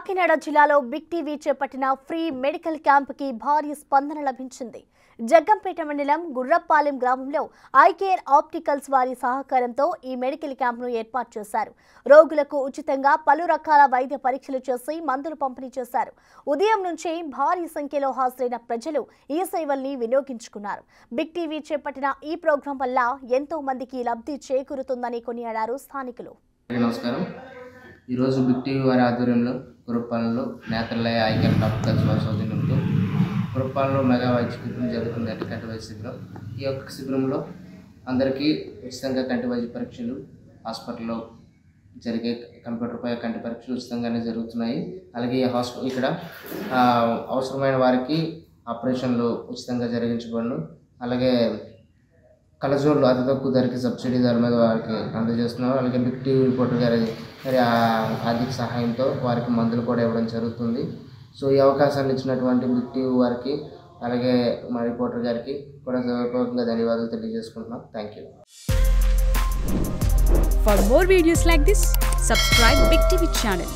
కాకినాడ జిల్లాలో big TV చేపట్టిన free medical క్యాంపుకి భారీ స్పందన లభించింది. జగ్గంపేట మండలం గుర్రపాలెం గ్రామంలో ఐకేర్ ఆప్టికల్స్ వారి సహకారంతో ఈ మెడికల్ క్యాంపును ఏర్పాటు చేశారు. రోగులకు ఉచితంగా పలు రకాల వైద్య పరీక్షలు చేసి మందులు పంపిణీ చేశారు. ఉదయం నుంచే భారీ సంఖ్యలో హాజరైన ప్రజలు ఈ సేవల్ని వినియోగించుకున్నారు. బిగ్ టీవీ చేపట్టిన ఈ ప్రోగ్రాం వల్ల ఎంతో మందికి లబ్ధి చేకూరుతుందని కొనియాడారు స్థానికులు. నమస్కారం. ఈరోజు బిగ్ టీవీ వారి ఆధ్వర్యంలో గుర్రపాలెంలో నేత్రాలయ ఐకేర్ ఆప్టికల్స్ వారి సౌజన్యంతో గుర్రపాలెంలో మెగా వైద్య శిబిరం జరుగుతుంది. కంటి వైద్య శిబిరం. ఈ యొక్క శిబిరంలో అందరికీ ఉచితంగా కంటి వైద్య పరీక్షలు హాస్పిటల్లో జరిగే కంప్యూటర్పై కంటి పరీక్షలు ఉచితంగానే జరుగుతున్నాయి. అలాగే ఇక్కడ అవసరమైన వారికి ఆపరేషన్లు ఉచితంగా జరిగించబడును. అలాగే కళ్ళజోళ్ళు అతి తక్కువ ధరకి సబ్సిడీ ధర మీద వారికి అందజేస్తున్నారు. అలాగే బిగ్ టీవీ రిపోర్టర్ గారి ఆర్థిక సహాయంతో వారికి మందులు కూడా ఇవ్వడం జరుగుతుంది. సో ఈ అవకాశాన్ని ఇచ్చినటువంటి బిగ్ టీవీ వారికి అలాగే మా రిపోర్టర్ గారికి కూడా హృదయపూర్వకంగా ధన్యవాదాలు తెలియజేసుకుంటున్నాం. Thank you. For more videos like this, subscribe Big TV channel.